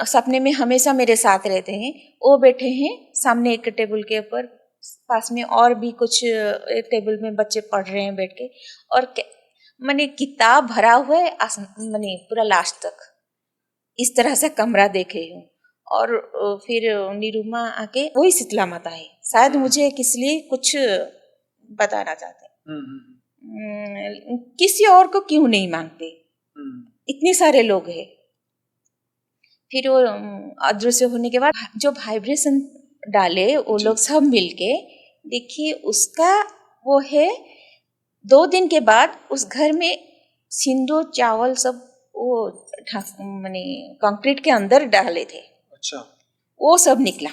सपने में हमेशा मेरे साथ रहते हैं। वो बैठे हैं सामने एक टेबल के ऊपर, पास में और भी कुछ एक टेबल में बच्चे पढ़ रहे हैं बैठ के, और मैंने किताब भरा हुआ है मैंने पूरा लास्ट तक, इस तरह से कमरा देखे हूँ। और फिर निरुमा आके, वही शीतला माता है शायद, मुझे किस लिए कुछ बताना चाहते हैं। किसी और को क्यों नहीं मांगते, इतने सारे लोग हैं। फिर वो अदृश्य होने के बाद जो वाइब्रेशन डाले वो लोग सब मिलके, देखिए उसका वो है 2 दिन के बाद उस घर में सिंदूर चावल सब वो मैंने कंक्रीट के अंदर डाले थे। अच्छा। वो सब निकला।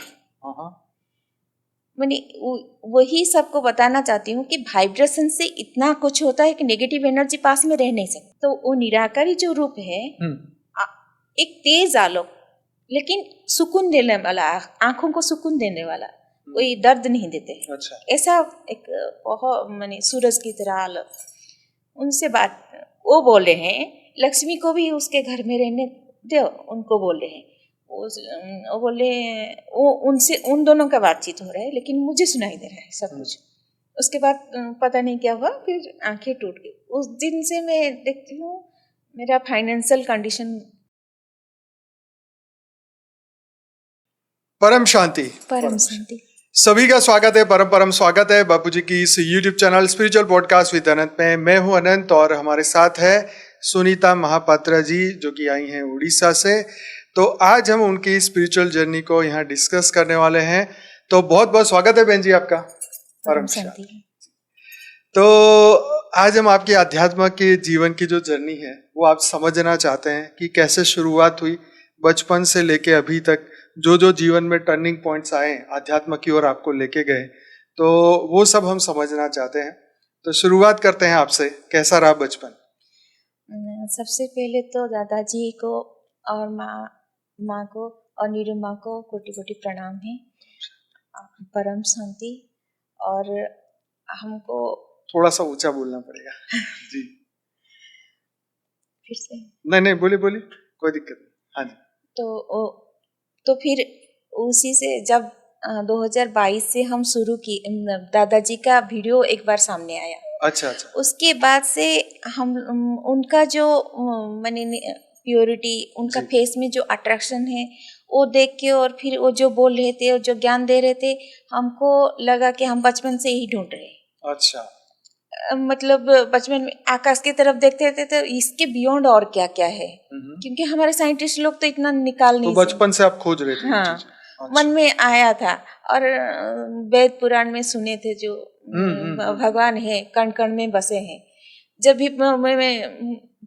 मैंने वही सबको बताना चाहती हूँ कि वाइब्रेशन से इतना कुछ होता है कि नेगेटिव एनर्जी पास में रह नहीं सकती। तो वो निराकारी जो रूप है, एक तेज आलोक, लेकिन सुकून देने वाला, आंखों को सुकून देने वाला, कोई दर्द नहीं देते। अच्छा। ऐसा एक बहुत मैंने सूरज की तरह आलोक। उनसे बात वो बोल रहे हैं, लक्ष्मी को भी उसके घर में रहने दो, उनको बोल रहे हैं। वो बोले, वो उनसे उन दोनों का बातचीत हो रहा है, लेकिन मुझे सुनाई दे रहा है सब कुछ। उसके बाद पता नहीं क्या हुआ, फिर आंखें टूट गई। उस दिन से मैं देखती हूँ मेरा फाइनेंशियल कंडीशन। परम शांति। परम शांति। सभी का स्वागत है, परम स्वागत है बापूजी की इस YouTube channel spiritual podcast with Anant में। मैं हूं अनंत और हमारे साथ है सुनीता महापात्रा जी, जो कि आई हैं उड़ीसा से। तो आज हम उनकी स्पिरिचुअल जर्नी को यहाँ डिस्कस करने वाले हैं। तो बहुत बहुत स्वागत है बहन जी आपका। परम शांति। तो आज हम आपके आध्यात्म के जीवन की जो जर्नी है वो आप समझना चाहते हैं कि कैसे शुरुआत हुई, बचपन से लेके अभी तक जो जो जीवन में टर्निंग पॉइंट्स आए आध्यात्म की ओर आपको लेके गए, तो वो सब हम समझना चाहते हैं। तो शुरुआत करते हैं आपसे, कैसा रहा बचपन? सबसे पहले तो दादाजी को और माँ को और निरुमा को कोटि कोटि प्रणाम है। परम शांति। और हमको थोड़ा सा ऊंचा बोलना पड़ेगा जी। फिर से नहीं बोलिए कोई दिक्कत नहीं। हाँ जी। तो फिर उसी से जब 2022 से हम शुरू की, दादाजी का वीडियो एक बार सामने आया। अच्छा। उसके बाद से हम उनका जो मैंने प्योरिटी, उनका फेस में जो अट्रैक्शन है वो देख के, और फिर वो जो बोल रहे थे और जो ज्ञान दे रहे थे, हमको लगा कि हम बचपन से ही ढूंढ रहे। अच्छा। मतलब बचपन में आकाश की तरफ देखते थे तो इसके बियॉन्ड और क्या क्या है, क्योंकि हमारे साइंटिस्ट लोग तो इतना निकाल नहीं। तो बचपन से आप खोज रहे थे? हाँ। अच्छा। मन में आया था। और वेद पुराण में सुने थे जो भगवान है कण कण में बसे हैं। जब भी मैं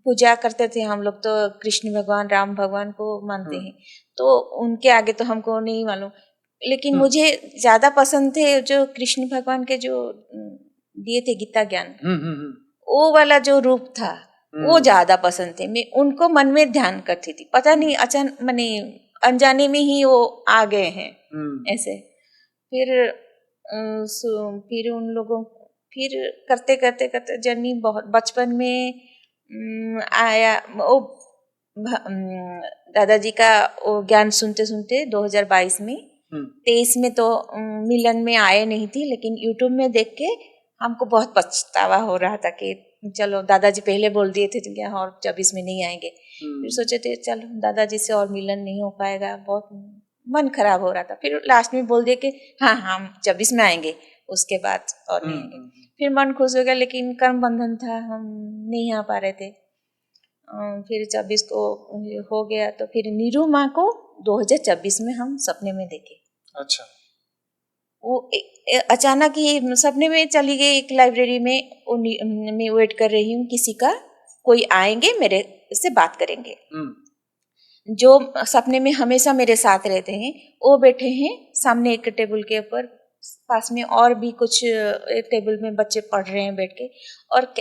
पूजा करते थे हम लोग, तो कृष्ण भगवान, राम भगवान को मानते हैं, तो उनके आगे तो हमको नहीं मालूम, लेकिन मुझे ज्यादा पसंद थे जो कृष्ण भगवान के जो दिए थे गीता ज्ञान, वो वाला जो रूप था वो ज्यादा पसंद थे। मैं उनको मन में ध्यान करती थी, पता नहीं अचानक मैंने अनजाने में ही वो आ गए हैं ऐसे। फिर उन लोगों, फिर करते करते करते जर्नी बहुत बचपन में आया। वो दादाजी का वो ज्ञान सुनते सुनते 2022 में 23 में तो मिलन में आए नहीं थी, लेकिन यूट्यूब में देख के हमको बहुत पछतावा हो रहा था कि चलो दादाजी पहले बोल दिए थे तो क्या और 24 में नहीं आएंगे। फिर सोचे थे चलो दादाजी से और मिलन नहीं हो पाएगा, बहुत मन खराब हो रहा था। फिर लास्ट में बोल दिए कि हाँ हम 24 में आएंगे, उसके बाद और नहीं आएंगे। फिर मन खुश हो गया, लेकिन कर्म बंधन था, हम नहीं आ पा रहे थे। फिर 24 को हो गया, तो फिर नीरू माँ को 2024 में हम सपने में देखे। अच्छा। वो अचानक ही सपने में चली गई एक लाइब्रेरी में। मैं वेट कर रही हूँ किसी का, कोई आएंगे मेरे से बात करेंगे। जो सपने में हमेशा मेरे साथ रहते हैं वो बैठे हैं सामने एक टेबल के ऊपर, पास में और भी कुछ एक टेबल में बच्चे पढ़ रहे हैं बैठ के, और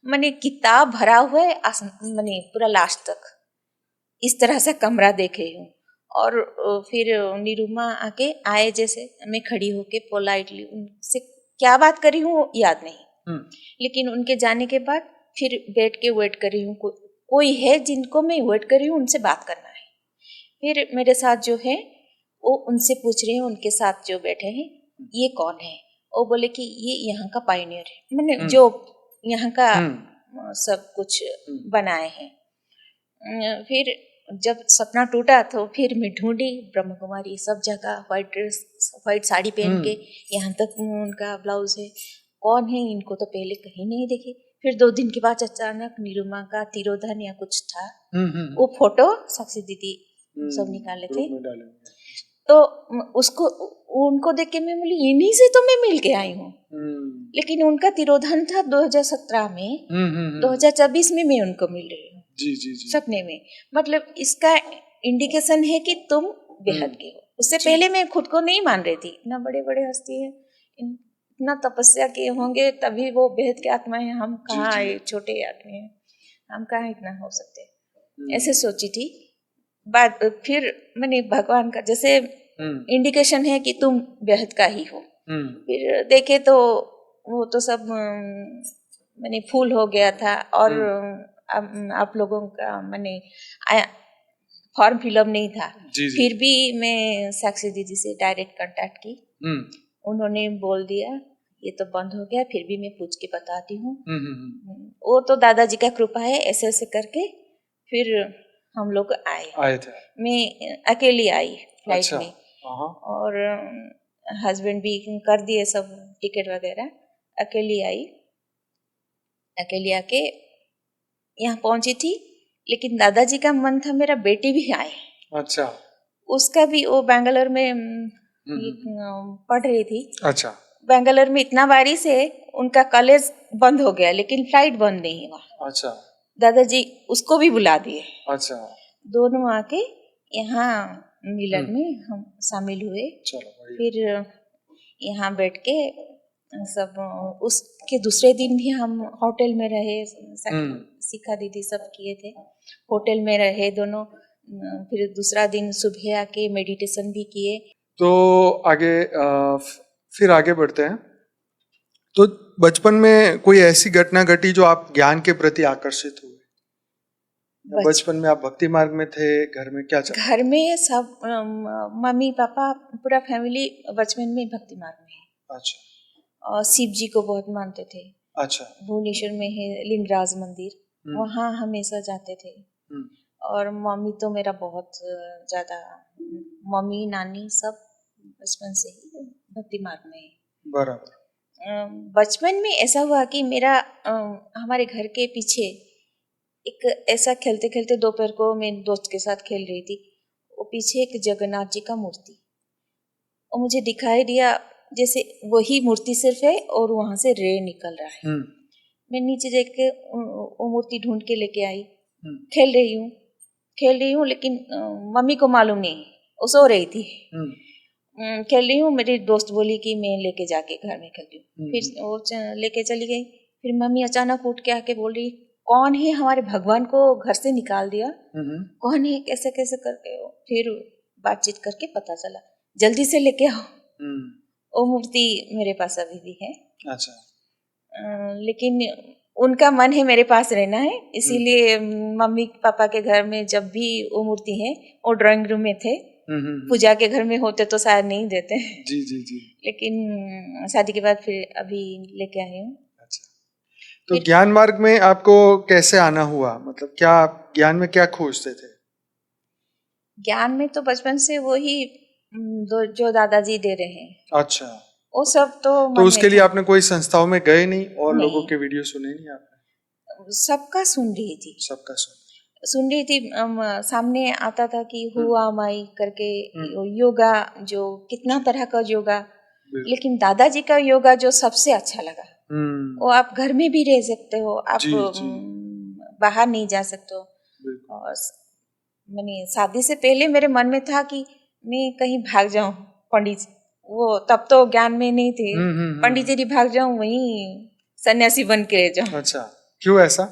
मैंने किताब भरा हुआ है मैंने पूरा लास्ट तक, इस तरह से कमरा देखे हूँ। और फिर निरुमा आके आए, जैसे मैं खड़ी होके पोलाइटली उनसे क्या बात करी हूँ याद नहीं, लेकिन उनके जाने के बाद फिर बैठ के वेट कर रही हूँ, कोई है जिनको मैं वेट कर रही हूँ, उनसे बात करना है। फिर मेरे साथ जो है वो उनसे पूछ रहे हैं, उनके साथ जो बैठे हैं ये कौन है। वो बोले कि ये यहाँ का पायनियर है, मैंने जो यहाँ का सब कुछ बनाए हैं। फिर जब सपना टूटा तो फिर मैं ढूंढी ब्रह्म कुमारी सब जगह, व्हाइट ड्रेस, व्हाइट साड़ी पहन के, यहाँ तक उनका ब्लाउज है। कौन है, इनको तो पहले कहीं नहीं देखे। फिर 2 दिन के बाद अचानक निरुमा का तिरोधन या कुछ था, वो फोटो साक्षी दीदी सब निकाले थे। तो उसको उनको देख के मैं बोली इन्हीं से तो मैं मिल के आई हूँ। लेकिन उनका तिरोधन था 2017 में, 2024 में मैं उनको मिल रही हूँ जी सपने में। मतलब इसका इंडिकेशन है कि तुम बेहद के हो। उससे पहले मैं खुद को नहीं मान रही थी, इतना बड़े बड़े हस्ती है, इतना तपस्या किए होंगे तभी वो बेहद के आत्मा है, हम कहाँ आए, छोटे आदमी हैं, हम कहाँ इतना हो सकते, ऐसे सोची थी। बाद फिर मैंने भगवान का जैसे इंडिकेशन है कि तुम बेहद का ही हो। फिर देखे तो वो तो सब मैंने फूल हो गया था। और आप लोगों का मैंने फॉर्म फिलअप नहीं था। फिर भी मैं साक्षी दीदी से डायरेक्ट कांटेक्ट की, उन्होंने बोल दिया ये तो बंद हो गया, फिर भी मैं पूछ के बताती हूँ। वो तो दादाजी का कृपा है, ऐसे ऐसे करके फिर हम लोग आए थे। मैं अकेली आई फ्लाइट में, और हस्बैंड भी कर दिए सब टिकट वगैरह। अकेली आई, अकेली आके यहाँ पहुंची थी। लेकिन दादाजी का मन था मेरा बेटी भी आए। अच्छा। उसका भी, वो बेंगलोर में पढ़ रही थी। अच्छा। बेंगलोर में इतना बारिश है, उनका कॉलेज बंद हो गया लेकिन फ्लाइट बंद नहीं हुआ। अच्छा। दादाजी उसको भी बुला दिए। अच्छा। दोनों आके यहाँ मिलन में हम शामिल हुए। चलो। फिर यहाँ बैठ के सब, उसके दूसरे दिन भी हम होटल में रहे, शिखा दीदी सब किए थे, होटल में रहे दोनों। फिर दूसरा दिन सुबह आके मेडिटेशन भी किए। तो आगे फिर आगे बढ़ते हैं। तो बचपन में कोई ऐसी घटना घटी जो आप ज्ञान के प्रति आकर्षित हुए? बचपन में आप भक्ति मार्ग में थे, घर में क्या चला? घर में सब मम्मी पापा पूरा फैमिली बचपन में भक्ति मार्ग में है। अच्छा। और शिव जी को बहुत मानते थे। अच्छा। भुवनेश्वर में है लिंगराज मंदिर, वहाँ हमेशा जाते थे। और मम्मी तो मेरा बहुत ज्यादा, मम्मी नानी सब बचपन से ही भक्ति मार्ग में है। बराबर। बचपन में ऐसा हुआ कि मेरा हमारे घर के पीछे एक ऐसा खेलते खेलते दोपहर को मैं दोस्त के साथ खेल रही थी, वो पीछे एक जगन्नाथ जी का मूर्ति, और मुझे दिखाई दिया जैसे वही मूर्ति सिर्फ है और वहां से रे निकल रहा है। मैं नीचे देख के वो मूर्ति ढूंढ के लेके आई। खेल रही हूँ लेकिन मम्मी को मालूम नहीं, वो सो रही थी। खेल रही हूँ, मेरी दोस्त बोली कि मैं लेके जाके घर में खेल रही हूँ। फिर वो लेके चली गई। फिर मम्मी अचानक उठ के आके बोल रही कौन है, हमारे भगवान को घर से निकाल दिया, कौन है, कैसे कैसे करके। फिर बातचीत करके पता चला, जल्दी से लेके आओ। वो मूर्ति मेरे पास अभी भी है। अच्छा। लेकिन उनका मन है मेरे पास रहना है, इसीलिए मम्मी पापा के घर में जब भी वो मूर्ति है, वो ड्राइंग रूम में थे। पूजा के घर में होते तो शायद नहीं देते। जी जी जी। लेकिन शादी के बाद फिर अभी लेके आई हूँ। अच्छा। तो ज्ञान मार्ग में आपको कैसे आना हुआ, मतलब क्या आप ज्ञान में क्या खोजते थे? ज्ञान में तो बचपन से वही जो दादाजी दे रहे हैं। अच्छा। वो सब तो उसके लिए आपने कोई संस्थाओं में गए नहीं और नहीं। लोगों के वीडियो सुने नहीं आपने? सबका सुन रही थी। सबका सुन रही थी। सामने आता था कि हुआ माई करके योगा, जो कितना तरह का योगा, लेकिन दादाजी का योगा जो सबसे अच्छा लगा। वो आप घर में भी रह सकते हो, आप बाहर नहीं जा सकते हो। और मैंने शादी से पहले मेरे मन में था कि मैं कहीं भाग जाऊं पंडित, वो तब तो ज्ञान में नहीं थे, पंडिचेरी भाग जाऊं, वहीं सन्यासी बन के रह जाऊं। अच्छा, क्यों ऐसा?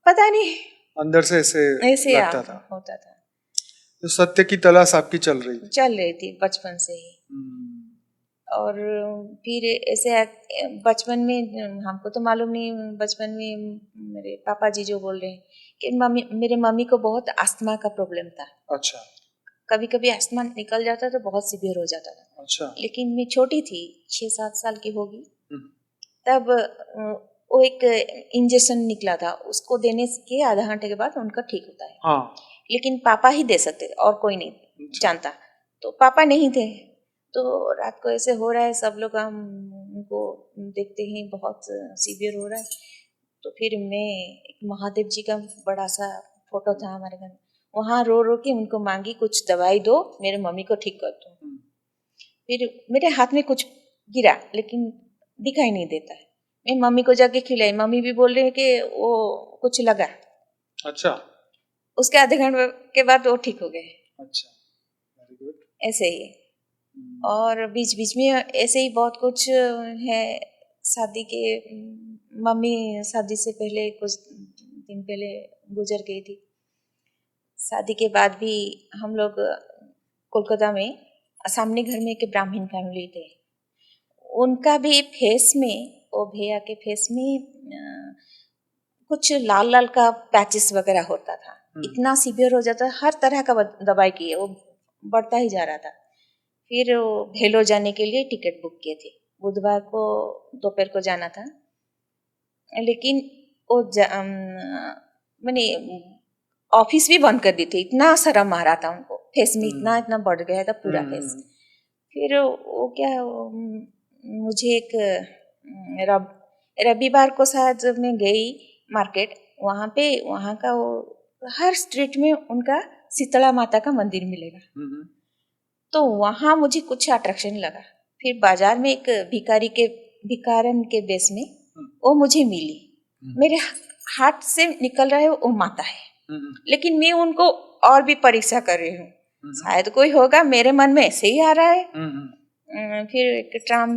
पता नहीं, अंदर से ऐसे लगता था, होता था। तो सत्य की तलाश आपकी चल रही थी बचपन से ही। और फिर ऐसे बचपन में हमको तो मालूम नहीं, बचपन में मेरे पापा जी जो बोल रहे हैं कि मेरे मम्मी को बहुत अस्थमा का प्रॉब्लम था। अच्छा। कभी कभी अस्थमा निकल जाता तो बहुत सीवियर हो जाता था। अच्छा। लेकिन मैं छोटी थी, 6-7 साल की होगी, हम्म, तब वो एक इंजेक्शन निकला था, उसको देने के आधा घंटे के बाद उनका ठीक होता है। हाँ। लेकिन पापा ही दे सकते थे और कोई नहीं अच्छा। जानता। तो पापा नहीं थे, तो रात को ऐसे हो रहा है, सब लोग हम उनको देखते ही बहुत सीवियर हो रहा है। तो फिर मैं, एक महादेव जी का बड़ा सा फोटो था हमारे घर में, वहाँ रो रो के उनको मांगी कुछ दवाई दो, मेरे मम्मी को ठीक कर दो। फिर मेरे हाथ में कुछ गिरा लेकिन दिखाई नहीं देता है। मैं मम्मी को जाके खिलाई, मम्मी भी बोल रही है कि वो कुछ लगा। अच्छा। उसके आधे घंटे के बाद वो ठीक हो गए। अच्छा, वेरी गुड। ऐसे ही। और बीच बीच में ऐसे ही बहुत कुछ है। शादी के, मम्मी शादी से पहले कुछ दिन पहले गुजर गई थी। शादी के बाद भी हम लोग कोलकाता में, सामने घर में एक ब्राह्मण फैमिली थे, उनका भी फेस में, वो भैया के फेस में कुछ लाल लाल का पैचेस वगैरह होता था। इतना सीवियर हो जाता, हर तरह का दवाई किए, वो बढ़ता ही जा रहा था। फिर वो भेलो जाने के लिए टिकट बुक किए थे, बुधवार को दोपहर को जाना था। लेकिन वो मैंने ऑफिस भी बंद कर दी थी, इतना शर्म आ रहा था उनको, फेस में इतना इतना बढ़ गया था पूरा फेस। फिर वो क्या, मुझे एक रविवार को शायद मैं गई मार्केट, वहाँ पे, वहाँ का वो हर स्ट्रीट में उनका शीतला माता का मंदिर मिलेगा। तो वहाँ मुझे कुछ अट्रैक्शन लगा। फिर बाजार में एक भिकारन के बेस में वो मुझे मिली। मेरे हाथ से निकल रहा है वो माता है, लेकिन मैं उनको और भी परीक्षा कर रही हूँ, शायद कोई होगा, मेरे मन में ऐसे ही आ रहा है। फिर एक ट्राम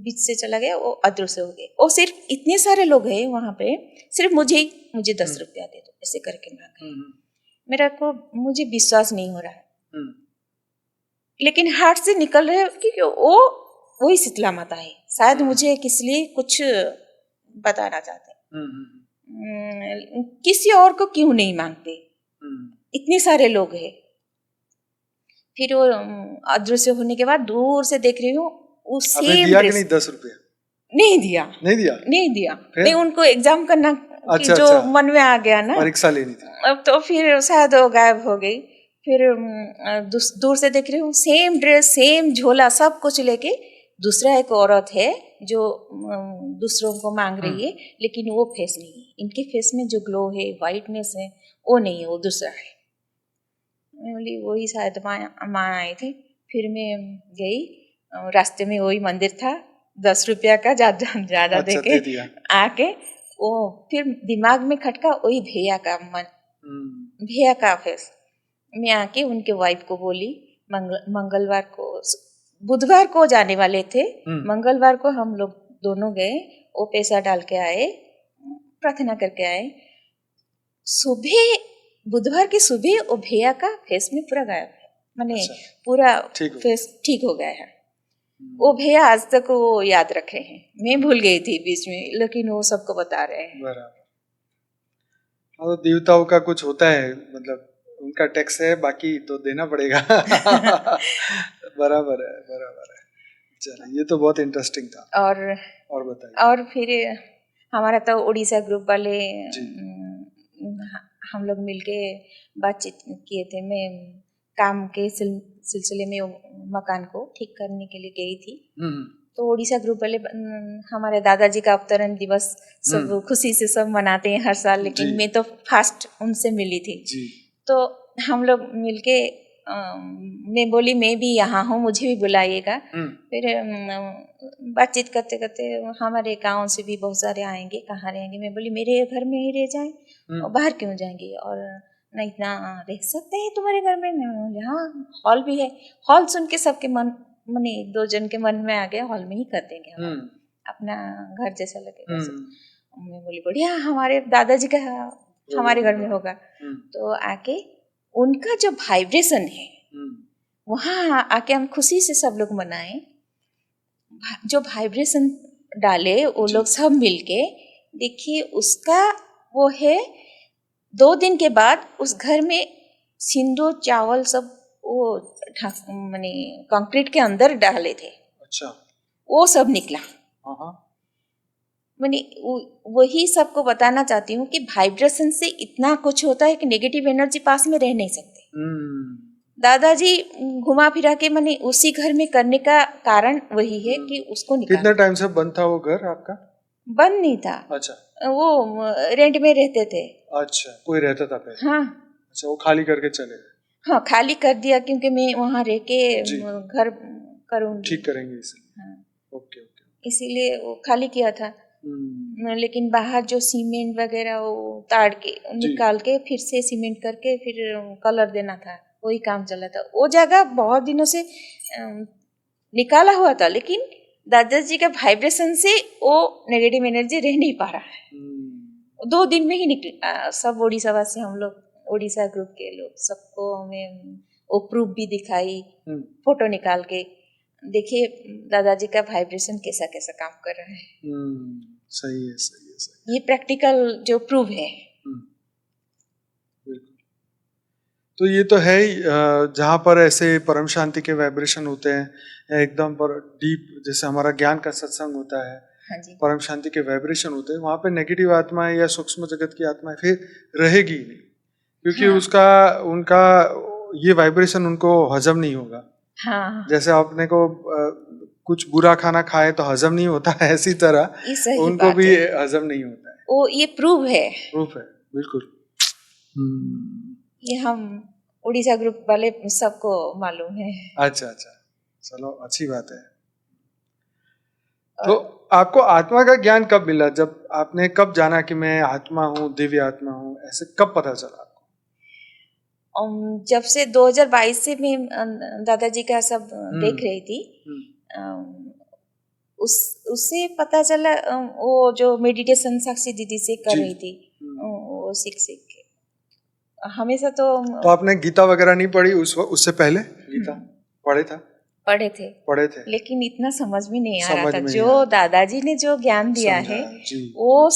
बीच से चला गया, वो अदृश्य हो गए। वो सिर्फ इतने सारे लोग हैं वहाँ पे, सिर्फ मुझे 10 रुपया दे दो ऐसे करके मांगे। मुझे विश्वास नहीं हो रहा है, लेकिन हार्ट से निकल रहे, क्योंकि वो वही शीतला माता है। शायद मुझे किस लिए कुछ बताना चाहते हैं। किसी और को क्यों नहीं मांगते, इतने सारे लोग हैं। फिर वो अदृश्य होने के बाद दूर से देख रही हूँ, उसे दिया कि नहीं 10 रुपया? नहीं दिया। मैं उनको एग्जाम करना कि जो मन में आ गया ना, परीक्षा लेनी थी। अब तो फिर शायद वो गायब हो गई। फिर दूर से देख रही हूँ, सेम ड्रेस, सेम झोला, सब कुछ लेके दूसरा एक औरत है जो दूसरों को मांग रही है, लेकिन वो फेस नहीं है। इनके फेस में जो ग्लो है, वाइटनेस है, वो नहीं है, वो दूसरा है। मैं बोली वही शायद माँ आई थी। फिर मैं गई, रास्ते में वही मंदिर था, 10 रुपया का ज्यादा देके आके, वो फिर दिमाग में खटका वही भैया का भैया का फेस। मैं आके उनके वाइफ को बोली, मंगलवार को, बुधवार को जाने वाले थे, मंगलवार को हम लोग दोनों गए, वो पैसा डाल के आए, प्रार्थना करके आए। सुबह, बुधवार की सुबह वो भैया का फेस में पूरा गायब है, माने पूरा फेस ठीक हो गया है। वो भैया आज तक वो याद रखे हैं, मैं भूल गई थी बीच में, लेकिन वो सबको बता रहे हैं। बराबर। और देवताओं का कुछ होता है, मतलब उनका टैक्स है, बाकी तो देना पड़ेगा। बराबर है। चलिए, ये तो बहुत इंटरेस्टिंग था। और बताइए। और फिर हमारा तो उड़ीसा ग्रुप वाले हम लोग मिलके बातचीत किए थे। मैं काम के सिलसिले में मकान को ठीक करने के लिए गई थी। तो उड़ीसा ग्रुप वाले, हमारे दादाजी का अवतरण दिवस सब खुशी से सब मनाते हैं हर साल, लेकिन मैं तो फर्स्ट उनसे मिली थी। तो हम लोग मिलके, मैं बोली मैं भी यहाँ हूँ, मुझे भी बुलाइएगा। फिर बातचीत करते करते, हमारे गाँव से भी बहुत सारे आएंगे, कहाँ रहेंगे। मैं बोली मेरे घर में ही रह जाएं, और बाहर क्यों जाएंगे, और न इतना रह सकते हैं तुम्हारे घर में, यहाँ हॉल भी है। हॉल सुन के सबके मने 2 जन के मन में आ गया, हॉल में ही कर देंगे, अपना घर जैसा लगेगा। मैं बोली बढ़िया, हमारे दादाजी का हमारे घर में होगा। तो आके उनका जो वाइब्रेशन है, वहाँ आके हम खुशी से सब लोग मनाएं। जो वाइब्रेशन डाले वो लोग सब मिलके, देखिए उसका वो है, 2 दिन के बाद उस घर में सिंदूर चावल सब वो माने कंक्रीट के अंदर डाले थे, अच्छा। वो सब निकला। हाँ। मैंने वही सबको बताना चाहती हूँ कि वाइब्रेशन से इतना कुछ होता है कि नेगेटिव एनर्जी पास में रह नहीं सकते। दादाजी घुमा फिरा के मैंने उसी घर में करने का कारण वही है कि उसको निकाल। कितने टाइम से बंद था वो घर आपका? बंद नहीं था। अच्छा, वो रेंट में रहते थे। अच्छा, कोई रहता था पहले? हाँ। अच्छा, वो खाली करके चले गए? हाँ, खाली कर दिया क्योंकि मैं वहाँ रह के घर करूँगी, ठीक करेंगे इसलिए। हाँ, ओके ओके, इसीलिए वो खाली किया था। लेकिन बाहर जो सीमेंट वगैरह वो ताड़ के निकाल के फिर से सीमेंट करके फिर कलर देना था, वही काम चला था। वो जगह बहुत दिनों से निकाला हुआ था, लेकिन दादाजी का वाइब्रेशन से वो नेगेटिव एनर्जी रह नहीं पा रहा है। 2 दिन में ही निकला। सब उड़ीसा वासी, हम लोग उड़ीसा ग्रुप के लोग, सबको हमें वो प्रूफ भी दिखाई, फोटो निकाल के, देखिए दादाजी का वाइब्रेशन कैसा कैसा काम कर रहा है। सही है, सही है, सही। ये प्रैक्टिकल जो प्रूफ है। बिल्कुल। तो ये तो है ही, जहाँ पर ऐसे परम शांति के वाइब्रेशन होते हैं, एकदम पर डीप, जैसे हमारा ज्ञान का सत्संग होता है, हाँ जी। परम शांति के वाइब्रेशन होते हैं, वहाँ पे नेगेटिव आत्माएं या सूक्ष्म जगत की आत्माएं फिर रहेगी नहीं, क्योंकि हाँ। उनका ये वाइब्रेशन उनको हजम नहीं होगा। हाँ। जैसे आपने को कुछ बुरा खाना खाए तो हजम नहीं होता है, इसी तरह उनको भी हजम नहीं होता है। वो ये प्रूफ है, प्रूफ है, बिल्कुल। ये हम उड़ीसा ग्रुप वाले सबको मालूम है। अच्छा अच्छा, चलो अच्छी बात है। तो आपको आत्मा का ज्ञान कब मिला? जब आपने कब जाना कि मैं आत्मा हूँ, दिव्य आत्मा हूँ, ऐसे कब पता चला आपको? जब से 2022 से मैं दादाजी का सब देख रही थी, उससे पता चला। वो जो मेडिटेशन साक्षी दीदी से कर रही थी, वो सीख के हमेशा तो आपने गीता वगैरह नहीं पढ़ी उससे पहले? गीता पढ़े थे, लेकिन इतना समझ में नहीं आ रहा था। जो दादाजी ने जो ज्ञान दिया है वो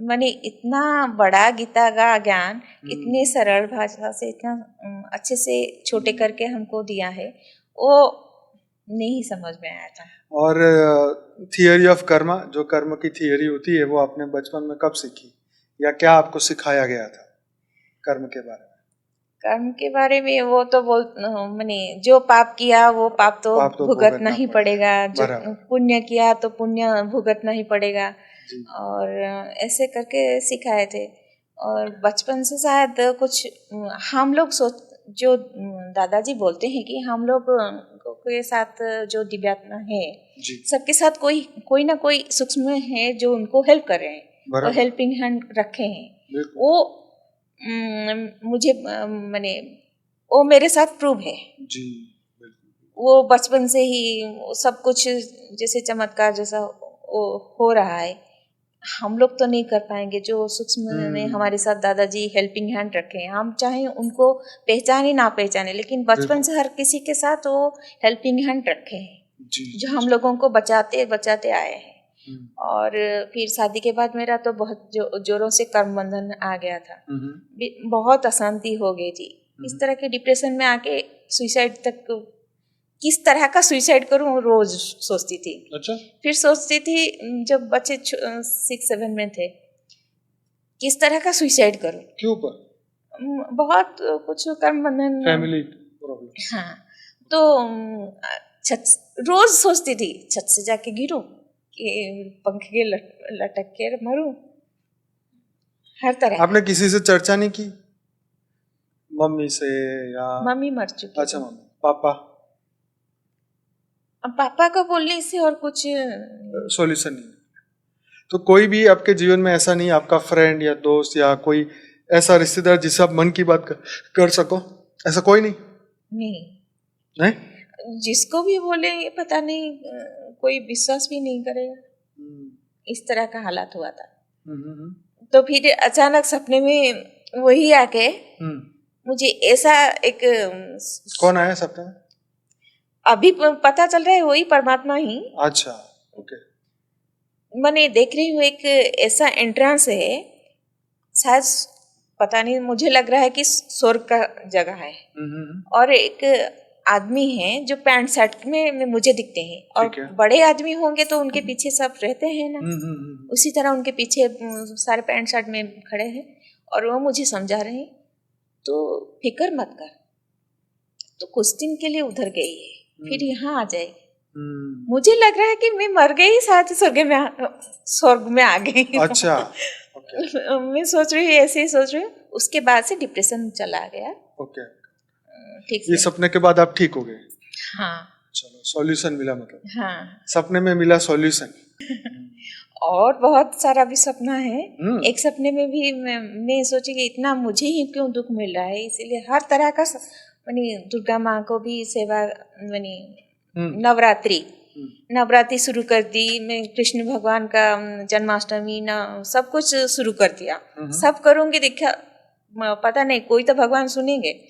माने इतना बड़ा गीता का ज्ञान इतने सरल भाषा से इतना अच्छे से छोटे करके हमको दिया है, वो नहीं समझ में आया था। और थियरी ऑफ कर्मा, जो कर्म की थियरी होती है, वो आपने बचपन में कब सीखी, या क्या आपको सिखाया गया था कर्म के बारे में? कर्म के बारे में वो तो माने जो पाप किया वो पाप तो भुगतना ही पड़ेगा, जो पुण्य किया तो पुण्य भुगतना ही पड़ेगा, और ऐसे करके सिखाए थे। और बचपन से शायद कुछ हम लोग जो दादाजी बोलते हैं कि हम लोग के साथ जो दिव्यात्मा है, सबके साथ कोई ना कोई सूक्ष्म है जो उनको हेल्प कर रहे हैं और हेल्पिंग हैंड रखे हैं। वो मुझे माने वो मेरे साथ प्रूव है जी। वो बचपन से ही सब कुछ जैसे चमत्कार जैसा वो हो रहा है, हम लोग तो नहीं कर पाएंगे। जो सूक्ष्म में हमारे साथ दादाजी हेल्पिंग हैंड रखे हैं, हम चाहे उनको पहचाने ना पहचाने, लेकिन बचपन से हर किसी के साथ वो हेल्पिंग हैंड रखे हैं जो हम लोगों को बचाते बचाते आए हैं। और फिर शादी के बाद मेरा तो बहुत जोरों से कर्म बंधन आ गया था, बहुत अशांति हो गई थी। इस तरह के डिप्रेशन में आके सुसाइड तक, किस तरह का सुसाइड करूं रोज सोचती थी। अच्छा? फिर सोचती थी जब बच्चे 6-7 में थे, किस तरह का सुसाइड करूं। क्यों पर? बहुत कुछ कर्म बंधन, फैमिली प्रॉब्लम। हाँ, तो रोज सोचती थी छत से जाके गिरूं कि पंखे के लटक के मरूं, हर तरह। आपने किसी से चर्चा नहीं की? मम्मी से या? मम्मी मर चुकी। अच्छा, मम्मी। पापा? पापा को बोलने से और कुछ सॉल्यूशन नहीं। तो कोई भी आपके जीवन में ऐसा नहीं, आपका फ्रेंड या दोस्त या कोई ऐसा रिश्तेदार जिससे आप मन की बात कर सको, ऐसा कोई नहीं? नहीं? जिसको भी बोले पता नहीं कोई विश्वास भी नहीं करेगा, इस तरह का हालात हुआ था। तो फिर अचानक सपने में वही आके मुझे ऐसा एक, कौन आया सपने में? अभी पता चल रहा है वही परमात्मा ही। अच्छा, ओके। मैंने देख रही हूँ एक ऐसा एंट्रेंस है, शायद पता नहीं, मुझे लग रहा है कि स्वर्ग का जगह है। और एक आदमी है जो पैंट शर्ट में मुझे दिखते हैं, और ठीक है। बड़े आदमी होंगे तो उनके पीछे सब रहते हैं ना, उसी तरह उनके पीछे सारे पैंट शर्ट में खड़े हैं, और वो मुझे समझा रहे हैं तो फिक्र मत कर, तो कुछ दिन के लिए उधर गई है, फिर यहाँ आ जाएगी। मुझे लग रहा है कि मैं मर गई, शायद स्वर्ग में आ गई। अच्छा। मैं सोच रही हूँ, ऐसे ही सोच रही हूँ। उसके बाद से डिप्रेशन चला गया। ओके। ठीक ये से। सपने के बाद आप ठीक हो गए? हाँ। चलो, सॉल्यूशन मिला, मतलब हाँ। सपने में मिला सॉल्यूशन। और बहुत सारा भी सपना है। एक सपने में भी मैं सोची कि इतना मुझे ही क्यों दुख मिल रहा है, इसीलिए हर तरह का मानी दुर्गा माँ को भी सेवा, मानी नवरात्रि शुरू कर दी मैं, कृष्ण भगवान का जन्माष्टमी ना सब कुछ शुरू कर दिया। सब करूंगी, देखा पता नहीं कोई तो भगवान सुनेंगे।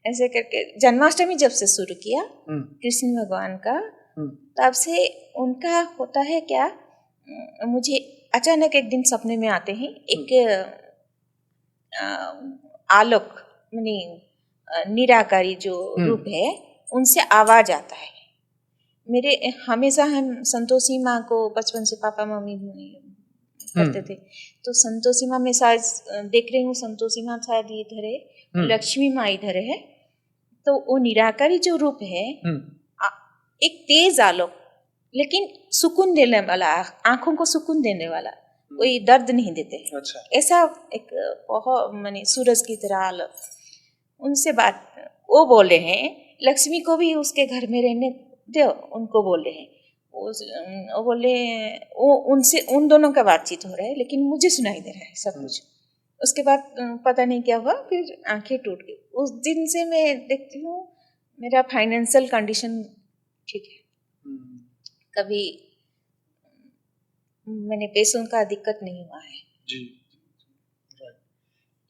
ऐसे करके जन्माष्टमी जब से शुरू किया कृष्ण भगवान का, तब से उनका होता है क्या, मुझे अचानक एक दिन सपने में आते हैं, एक आलोक मानी निराकारी जो रूप है, उनसे आवाज आता है मेरे। हमेशा हम संतोषी माँ को बचपन से पापा मम्मी करते थे, तो संतोषी माँ में शायद देख रही हूँ, संतोषी माँ शायद इधर है, लक्ष्मी माँ इधर है, तो वो निराकारी जो रूप है एक तेज आलोक, लेकिन सुकून देने वाला, आंखों को सुकून देने वाला, कोई दर्द नहीं देते। अच्छा। ऐसा एक बहुत माने सूरज की तरह आलोक। उनसे बात वो बोल रहे हैं, लक्ष्मी को भी उसके घर में रहने दो, उनको बोल रहे हैं। वो बोले, वो उनसे उन दोनों का बातचीत हो रहा है, लेकिन मुझे सुनाई दे रहा है सब कुछ। उसके बाद पता नहीं क्या हुआ, फिर आंखें टूट गई। उस दिन से मैं देखती हूँ मेरा फाइनेंशियल कंडीशन ठीक है, कभी मैंने पैसों का दिक्कत नहीं हुआ है जी।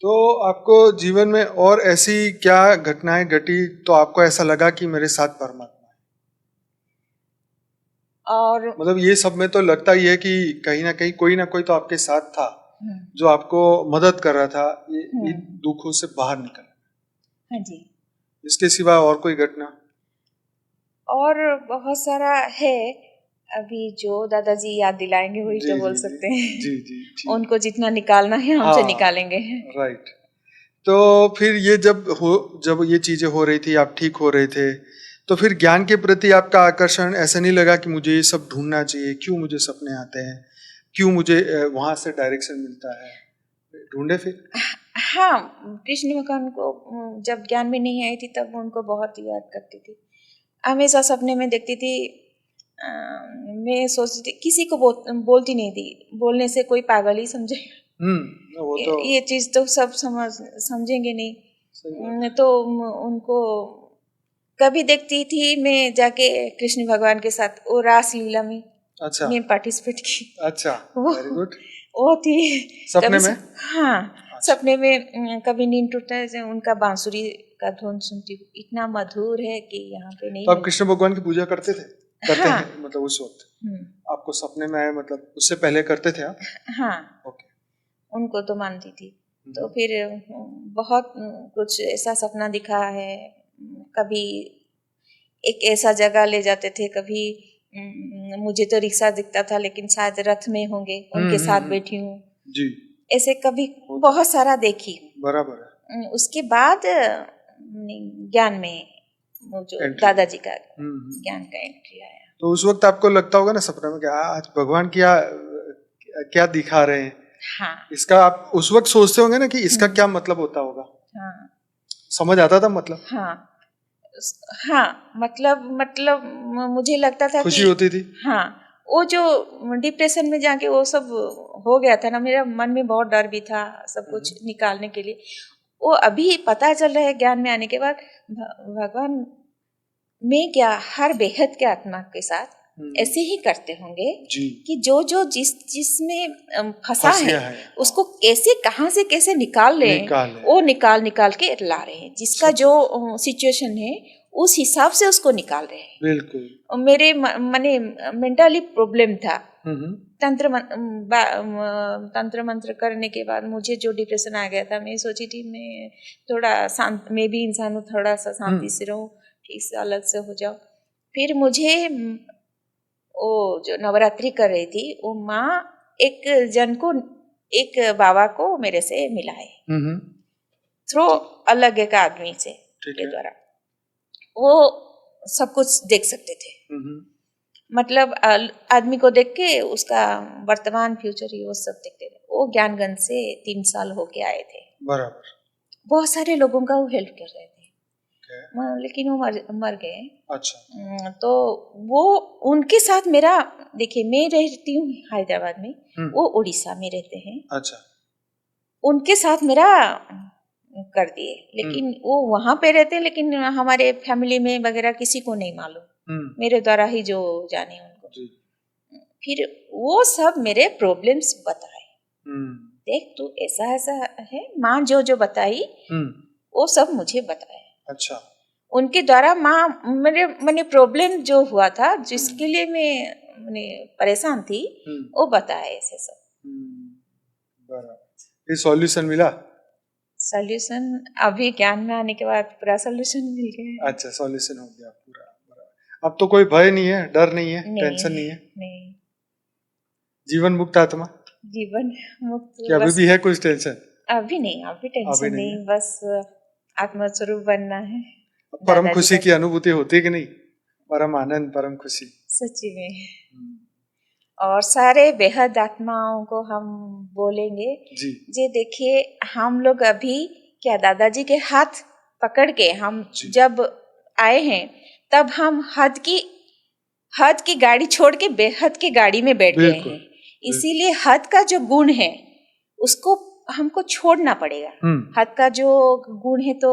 तो आपको जीवन में और ऐसी क्या घटनाएं घटी तो आपको ऐसा लगा कि मेरे साथ परमात्मा है? और मतलब ये सब में तो लगता ही है कि कहीं ना कहीं कोई ना कोई तो आपके साथ था जो आपको मदद कर रहा था ये दुखों से बाहर निकलने। हाँ जी। इसके सिवा और कोई घटना? और बहुत सारा है, अभी जो दादाजी याद दिलाएंगे वही तो बोल सकते हैं। जी। उनको जितना निकालना है हमसे निकालेंगे। राइट। तो फिर ये जब ये चीजें हो रही थी, आप ठीक हो रहे थे, तो फिर ज्ञान के प्रति आपका आकर्षण ऐसा नहीं लगा कि मुझे ये सब ढूंढना चाहिए, क्यों मुझे सपने आते हैं, क्यों मुझे वहां से डायरेक्शन मिलता है, ढूंढे फिर? हाँ, कृष्ण भगवान को जब ज्ञान में नहीं आई थी तब उनको बहुत याद करती थी, हमेशा सपने में देखती थी। मैं सोचती थी, किसी को बोलती नहीं थी, बोलने से कोई पागल ही समझेगा। वो तो ये चीज तो सब समझेंगे नहीं, तो उनको कभी देखती थी मैं जाके कृष्ण भगवान के साथ वो रास लीला में। अच्छा। मैं पार्टिसिपेट की। अच्छा, वेरी गुड। वो थी सपने में? हाँ। अच्छा। सपने में कभी नींद टूटता है, उनका बांसुरी का धुन सुनती हूँ, इतना मधुर है कि यहाँ पे नहीं। तो आप कृष्ण भगवान की पूजा करते थे? करते हाँ। हैं, मतलब उस वक्त आपको सपने में आए, मतलब उससे पहले करते थे आप? हाँ। ओके। उनको तो मानती थी। तो फिर बहुत कुछ ऐसा सपना दिखा है, कभी एक ऐसा जगह ले जाते थे, कभी मुझे तो रिक्शा दिखता था लेकिन शायद रथ में होंगे, उनके साथ बैठी हूँ जी। ऐसे कभी बहुत सारा देखी। बराबर है। उसके बाद ज्ञान में वो जो दादाजी का ज्ञान का एंट्री आया। तो उस वक्त आपको लगता होगा ना सपने में कि आज भगवान क्या क्या दिखा रहे हैं। हाँ। इसका आप उस वक्त सोचते होंगे ना कि इसका क्या मतलब होता होगा। हाँ। समझ आता था मतलब? हाँ, मतलब मुझे लगता था खुशी कि होती थी। हाँ, वो जो डिप्रेशन में जाके वो सब हो गया था ना, मेरा मन में बहुत डर भी था सब कुछ निकालने के लिए। वो अभी पता चल रहा है ज्ञान में आने के बाद, भगवान में क्या हर बेहद के आत्मा के साथ ऐसे ही करते होंगे कि जो जिसमें फंसा है उसको कैसे कहाँ से कैसे निकाल ले, वो निकाल के ला रहे हैं, जिसका जो सिचुएशन है उस हिसाब से उसको निकाल रहे हैं। बिल्कुल। मेरे मने मेंटली प्रॉब्लम था, तंत्र मंत्र करने के बाद मुझे जो डिप्रेशन आ गया था, मैं सोची थी मैं थोड़ा शांत, मैं भी इंसान हूँ, थोड़ा सा शांति से रहूँ, ठीक से अलग से हो जाओ। फिर मुझे वो जो नवरात्रि कर रही थी वो माँ एक बाबा को मेरे से मिलाए थ्रू अलग एक आदमी से के द्वारा। वो सब कुछ देख सकते थे, मतलब आदमी को देख के उसका वर्तमान फ्यूचर ये वो सब देखते थे। वो ज्ञानगंज से 3 साल होके आए थे। बराबर। बहुत सारे लोगों का वो हेल्प कर रहे थे, लेकिन वो मर गए। अच्छा। तो वो उनके साथ मेरा, देखिए मैं रहती हूँ हैदराबाद में, वो उड़ीसा में रहते हैं। अच्छा। उनके साथ मेरा कर दिए, लेकिन वो वहां पे रहते हैं, लेकिन हमारे फैमिली में वगैरह किसी को नहीं मालूम, मेरे द्वारा ही जो जाने उनको। फिर वो सब मेरे प्रॉब्लम्स बताए, देख तू ऐसा ऐसा है, माँ जो जो बताई वो सब मुझे बताया। अच्छा। उनके द्वारा माँ मैंने प्रॉब्लम जो हुआ था, जिसके लिए मैं परेशान थी, वो बताया ऐसे सब। बराबर। ये सॉल्यूशन मिला? सॉल्यूशन अभी ज्ञान में आने के बाद पूरा सॉल्यूशन मिल गया है। अच्छा, सॉल्यूशन हो गया पूरा। अब तो कोई भय नहीं है, डर नहीं है, टेंशन नहीं है। नहीं। जीवन मुक्त आत्मा। जीवन मुक्त। कि अभी भी है कुछ टेंशन? अभी नहीं, अभी टेंशन नहीं, बस आत्मा स्वरूप बनना है। परम खुशी की अनुभूति होती है कि नहीं? परम आनंद, परम खुशी। सच्ची में। और सारे बेहद आत्माओं को हम बोलेंगे जी देखिए, हम लोग अभी क्या दादाजी के हाथ पकड़ के हम जब आए हैं, तब हम हद की गाड़ी छोड़ के बेहद की गाड़ी में बैठ गए हैं। इसीलिए हद का जो गुण है उसको हमको छोड़ना पड़ेगा। हद का जो गुण है तो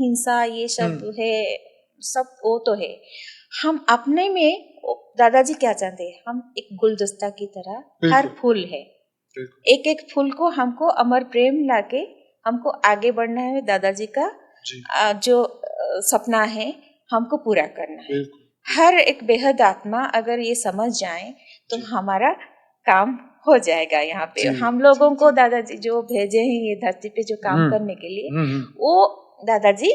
हिंसा ये सब है, सब वो तो है। हम अपने में, दादाजी क्या चाहते हैं, हम एक गुलदस्ता की तरह, हर फूल है, एक एक फूल को हमको अमर प्रेम लाके हमको आगे बढ़ना है। दादाजी का जो सपना है हमको पूरा करना है। हर एक बेहद आत्मा अगर ये समझ जाए तो हमारा काम हो जाएगा। यहाँ पे हम लोगों को दादाजी जो भेजे हैं ये धरती पे जो काम करने के लिए, वो दादाजी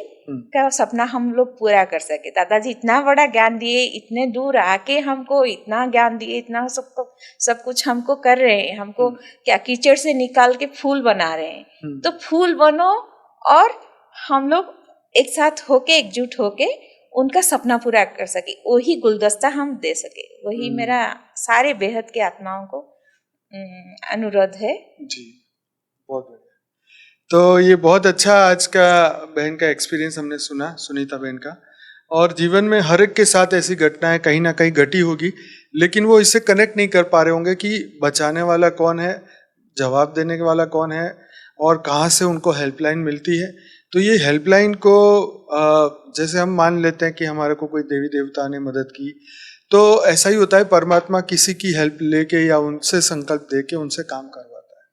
का सपना हम लोग पूरा कर सके। दादाजी इतना बड़ा ज्ञान दिए, इतने दूर आके हमको इतना ज्ञान दिए, इतना सब कुछ हमको कर रहे हैं। हमको क्या कीचड़ से निकाल के फूल बना रहे हैं। तो फूल बनो और हम लोग एक साथ होके, एकजुट होके उनका सपना पूरा कर सके, वही गुलदस्ता हम दे सके। वही मेरा सारे बेहद के आत्माओं को अनुरोध है जी। बहुत बढ़िया। तो ये बहुत अच्छा आज का बहन का एक्सपीरियंस हमने सुना, सुनीता बहन का। और जीवन में हर एक के साथ ऐसी घटनाएं कहीं ना कहीं घटी होगी, लेकिन वो इससे कनेक्ट नहीं कर पा रहे होंगे कि बचाने वाला कौन है, जवाब देने वाला कौन है, और कहाँ से उनको हेल्पलाइन मिलती है। तो ये हेल्पलाइन को जैसे हम मान लेते हैं कि हमारे को कोई देवी देवता ने मदद की, तो ऐसा ही होता है, परमात्मा किसी की हेल्प लेके या उनसे संकल्प देके उनसे काम करवाता है।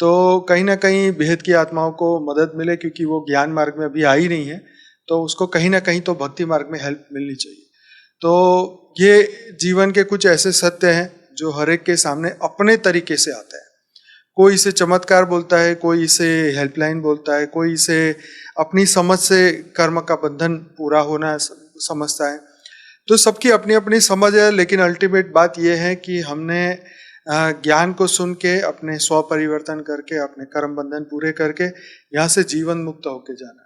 तो कहीं ना कहीं बेहद की आत्माओं को मदद मिले, क्योंकि वो ज्ञान मार्ग में अभी आई नहीं है, तो उसको कहीं ना कहीं तो भक्ति मार्ग में हेल्प मिलनी चाहिए। तो ये जीवन के कुछ ऐसे सत्य हैं जो हर एक के सामने अपने तरीके से आते हैं। कोई इसे चमत्कार बोलता है, कोई इसे हेल्पलाइन बोलता है, कोई इसे अपनी समझ से कर्म का बंधन पूरा होना समझता है। तो सबकी अपनी अपनी समझ है, लेकिन अल्टीमेट बात यह है कि हमने ज्ञान को सुन के अपने स्व परिवर्तन करके, अपने कर्म बंधन पूरे करके यहाँ से जीवन मुक्त होके जाना।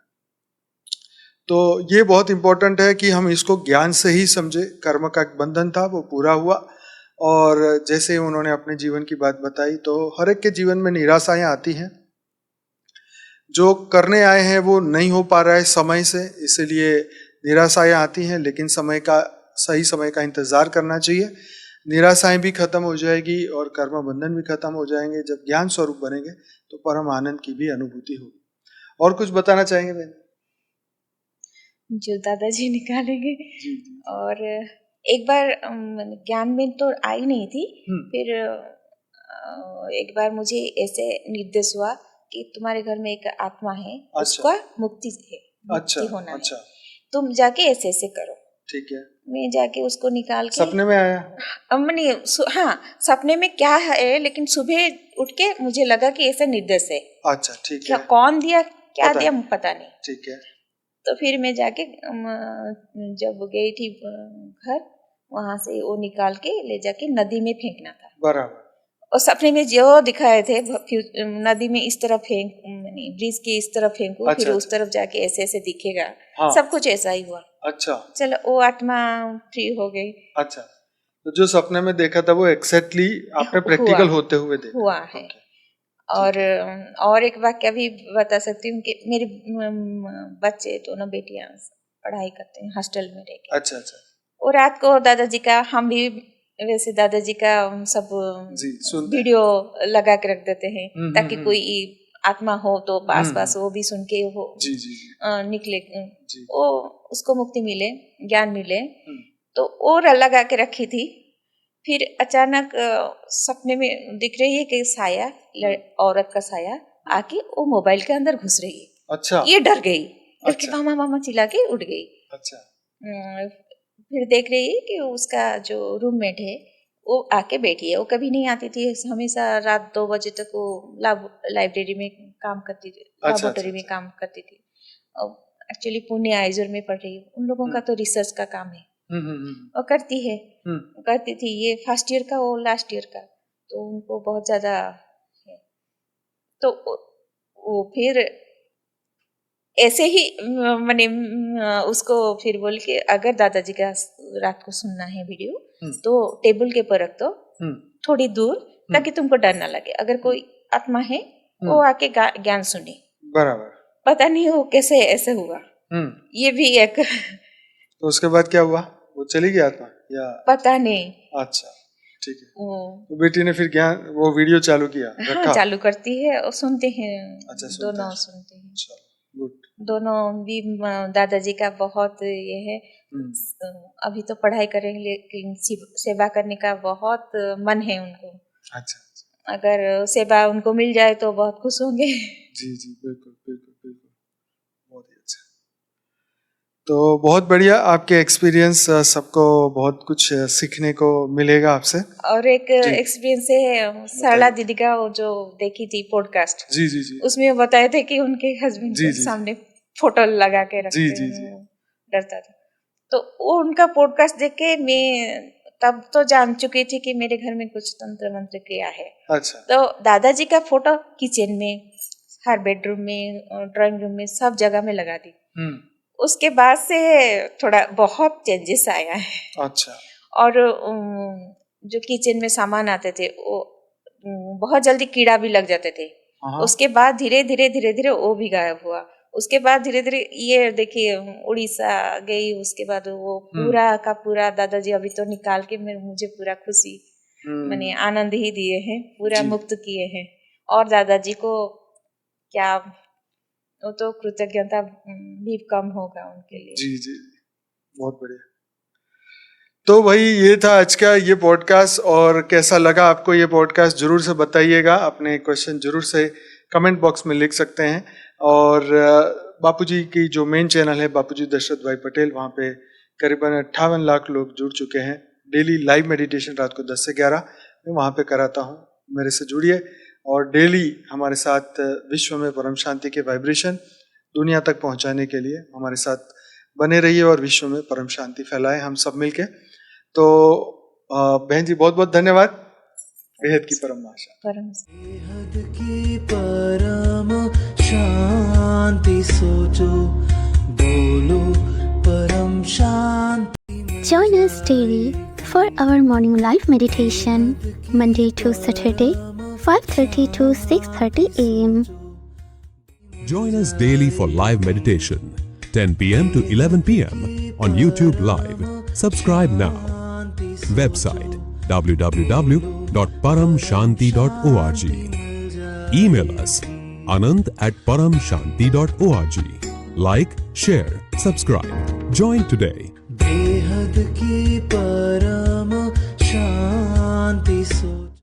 तो ये बहुत इंपॉर्टेंट है कि हम इसको ज्ञान से ही समझे। कर्म का बंधन था वो पूरा हुआ, और जैसे उन्होंने अपने जीवन की बात बताई, तो हर एक के जीवन में निराशाएं आती हैं। जो करने आए हैं वो नहीं हो पा रहा है समय से, इसलिए निराशाएं आती हैं, लेकिन सही समय का इंतजार करना चाहिए। निराशाएं भी खत्म हो जाएगी और कर्म बंधन भी खत्म हो जाएंगे। जब ज्ञान स्वरूप बनेंगे तो परम आनंद की भी अनुभूति होगी। और कुछ बताना चाहेंगे बहन? जो दादाजी निकालेंगे। और एक बार ज्ञान में तो आई नहीं थी, फिर एक बार मुझे ऐसे निर्देश हुआ कि तुम्हारे घर में एक आत्मा है, उसका मुक्ति है, मुक्ति होना है, तुम जाके ऐसे ऐसे करो। ठीक है। मैं जाके उसको निकाल के सपने में आया? मैंने हाँ, सपने में क्या है, लेकिन सुबह उठ के मुझे लगा कि ऐसा निर्देश है। अच्छा, ठीक क्या है। कौन दिया, क्या पता दिया, नहीं। पता नहीं। ठीक है। तो फिर मैं जाके जब गई थी घर, वहां से वो निकाल के ले जाके नदी में फेंकना था। बराबर। और सपने में जो दिखाए थे, नदी में इस तरफ फेंक, ब्रिज के इस तरफ फेंकू, अच्छा, फिर उस तरफ जाके ऐसे ऐसे दिखेगा। हाँ। सब कुछ ऐसा ही हुआ। अच्छा। चलो, वो आत्मा फ्री हो गई। अच्छा, तो जो सपने में देखा था वो एग्जैक्टली आपने प्रैक्टिकल होते हुए देखा? हुआ है। Okay. और एक वाक्य भी बता सकती हूँ कि मेरे बच्चे दोनों बेटियां पढ़ाई करते हैं हॉस्टल में रह के। अच्छा अच्छा। और रात को दादाजी का, हम भी वैसे दादाजी का सब वीडियो लगा के रख देते हैं, ताकि कोई आत्मा हो तो पास पास वो भी सुन के वो जी जी जी। निकले, जी। वो उसको मुक्ति मिले, ज्ञान मिले। तो और लगा के रखी थी। फिर अचानक सपने में दिख रही है कि साया, औरत का साया आके वो मोबाइल के अंदर घुस रही है। अच्छा। ये डर गई, डर के मामा मामा चिल्ला के उठ गई। अच्छा। फिर देख रही है कि उसका जो रूममेट है वो आके बैठी है। वो कभी नहीं आती थी, हमेशा रात 2 बजे तक वो लाइब्रेरी में काम करती थी, लैबोरेटरी में काम करती थी। एक्चुअली पुणे आइजोर में पढ़ रही है। उन लोगों का तो रिसर्च का काम है, वो करती है, करती थी। ये फर्स्ट ईयर का, वो लास्ट ईयर का, तो उनको बहुत ज्यादा है। तो वो फिर ऐसे ही मैंने उसको फिर बोल के, अगर दादाजी का रात को सुनना है वीडियो तो टेबल के ऊपर रख दो, थोड़ी दूर, ताकि तुमको डर ना लगे। अगर कोई आत्मा है वो आके ज्ञान सुने। बराबर। पता नहीं वो कैसे ऐसे हुआ। ये भी एक तो उसके बाद क्या हुआ? वो चली गई आत्मा या पता नहीं? अच्छा, ठीक है। तो बेटी ने फिर ज्ञान वो वीडियो चालू किया? हाँ, चालू करती है और सुनते हैं। अच्छा, दोनों सुनते हैं। गुड। दोनों भी दादाजी का बहुत ये है। अभी तो पढ़ाई करेंगे, लेकिन सेवा करने का बहुत मन है उनको। अच्छा। अगर सेवा उनको मिल जाए तो बहुत खुश होंगे। जी जी, बिल्कुल बिल्कुल बिल्कुल, बहुत ही अच्छा। तो बहुत बढ़िया, आपके एक्सपीरियंस सबको बहुत कुछ सीखने को मिलेगा आपसे। और एक एक्सपीरियंस है सरला दीदी का, वो जो देखी थी पॉडकास्ट। जी जी जी। उसमें बताए थे कि उनके हस्बैंड के सामने फोटो लगा के रखते हैं, डरता था। तो वो उनका पॉडकास्ट देख के मैं तब तो जान चुकी थी कि मेरे घर में कुछ तंत्र मंत्र क्रिया है। अच्छा। तो दादाजी का फोटो किचन में, हर बेडरूम में, ड्राइंग रूम में, सब जगह में लगा दी। उसके बाद से थोड़ा बहुत चेंजेस आया है। अच्छा। और जो किचन में सामान आते थे वो बहुत जल्दी कीड़ा भी लग जाते थे। उसके बाद धीरे धीरे धीरे धीरे वो भी गायब हुआ। उसके बाद धीरे धीरे ये देखिए उड़ीसा गई, उसके बाद वो पूरा का पूरा दादाजी अभी तो निकाल के मुझे पूरा खुशी, मैंने आनंद ही दिए हैं, पूरा मुक्त किए हैं। और दादाजी को क्या, वो तो कृतज्ञता भी कम होगा उनके लिए। जी जी, बहुत बढ़िया। तो भाई ये था आज का ये पॉडकास्ट, और कैसा लगा आपको ये पॉडकास्ट जरूर से बताइएगा। अपने क्वेश्चन जरूर से कमेंट बॉक्स में लिख सकते हैं। और बापूजी की जो मेन चैनल है बापूजी दशरथ भाई पटेल, वहाँ पे करीबन 58 लाख लोग जुड़ चुके हैं। डेली लाइव मेडिटेशन रात को 10 से 11 मैं वहाँ पे कराता हूँ, मेरे से जुड़िए। और डेली हमारे साथ विश्व में परम शांति के वाइब्रेशन दुनिया तक पहुँचाने के लिए हमारे साथ बने रहिए और विश्व में परम शांति फैलाएं हम सब मिलके। तो बहन जी बहुत बहुत धन्यवाद। बेहद की परम आशा, बेहद की परम शांति सोचो, बोलो परम शांति। Join us daily for our morning live meditation, Monday to Saturday, 5:30 to 6:30 a.m. Join us daily for live meditation, 10 p.m. to 11 p.m. on YouTube Live. Subscribe now. Website www.paramshanti.org. Email us anand@paramshanti.org. Like, share, subscribe. Join today. बेहद की परम शांति सो